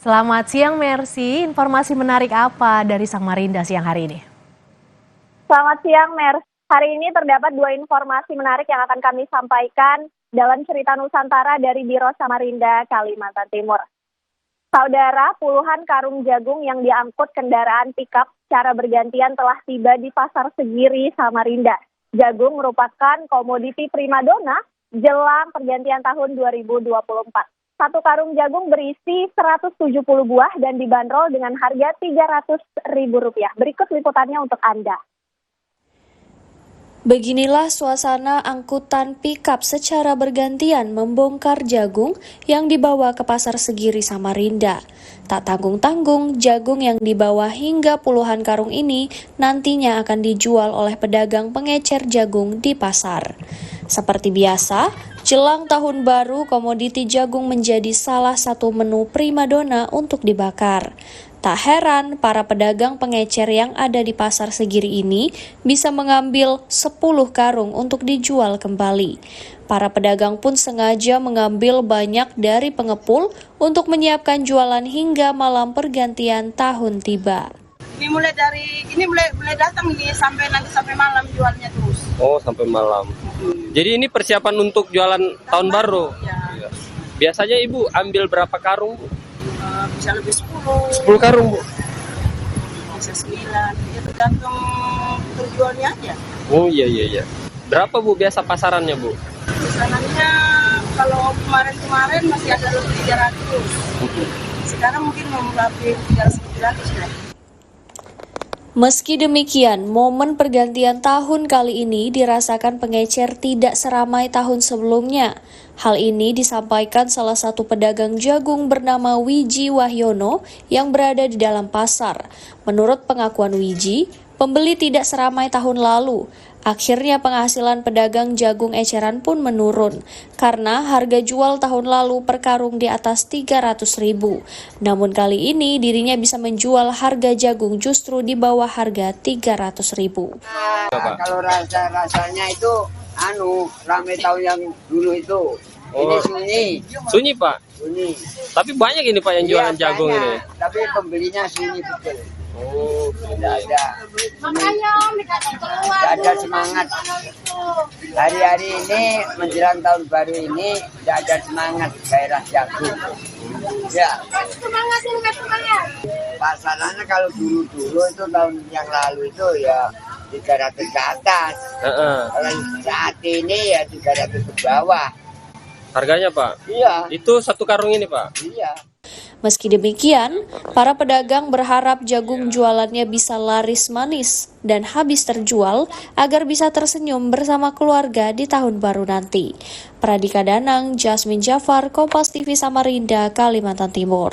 Selamat siang Mercy, informasi menarik apa dari Samarinda siang hari ini? Selamat siang Mer, hari ini terdapat dua informasi menarik yang akan kami sampaikan dalam cerita Nusantara dari Biro Samarinda, Kalimantan Timur. Saudara, puluhan karung jagung yang diangkut kendaraan pickup secara bergantian telah tiba di Pasar Segiri, Samarinda. Jagung merupakan komoditi primadona jelang pergantian tahun 2024. Satu karung jagung berisi 170 buah dan dibanderol dengan harga Rp300.000. Berikut liputannya untuk Anda. Beginilah suasana angkutan pickup secara bergantian membongkar jagung yang dibawa ke Pasar Segiri, Samarinda. Tak tanggung-tanggung, jagung yang dibawa hingga puluhan karung ini nantinya akan dijual oleh pedagang pengecer jagung di pasar. Seperti biasa, jelang tahun baru, komoditi jagung menjadi salah satu menu primadona untuk dibakar. Tak heran, para pedagang pengecer yang ada di Pasar Segiri ini bisa mengambil 10 karung untuk dijual kembali. Para pedagang pun sengaja mengambil banyak dari pengepul untuk menyiapkan jualan hingga malam pergantian tahun tiba. Ini mulai datang ini sampai malam jualnya terus. Oh, sampai malam. Jadi ini persiapan untuk jualan tahun baru. Ya. Biasanya Ibu ambil berapa karung, Bu? Bisa lebih 10. 10 karung, Bu. Bisa 9. Ya tergantung terjualnya aja. Oh, iya. Berapa, Bu, biasa pasarannya, Bu? Pesanannya kalau kemarin masih ada lebih 300. Sekarang mungkin mau lebih 300 ya. Meski demikian, momen pergantian tahun kali ini dirasakan pengecer tidak seramai tahun sebelumnya. Hal ini disampaikan salah satu pedagang jagung bernama Wiji Wahyono yang berada di dalam pasar. Menurut pengakuan Wiji, pembeli tidak seramai tahun lalu. Akhirnya penghasilan pedagang jagung eceran pun menurun karena harga jual tahun lalu per karung di atas Rp300.000. Namun kali ini dirinya bisa menjual harga jagung justru di bawah harga Rp300.000. Kalau rasanya itu ramai tahun yang dulu itu. Ini Sunyi, Pak. sunyi. Tapi banyak ini, Pak, yang jualan jagung Banyak, ini. tapi pembelinya sunyi betul. Oh, Tidak ada semangat. Hari-hari ini menjelang tahun baru ini tidak ada semangat gairah jagung. Ya. Pasarannya kalau dulu itu tahun yang lalu itu ya 300 ke atas. Kalau saat ini ya 300 ke bawah. Harganya, Pak? Iya. Itu satu karung ini, Pak? Iya. Meski demikian, para pedagang berharap jagung jualannya bisa laris manis dan habis terjual agar bisa tersenyum bersama keluarga di tahun baru nanti. Pradika Danang, Jasmine Jafar, Kompas TV Samarinda, Kalimantan Timur.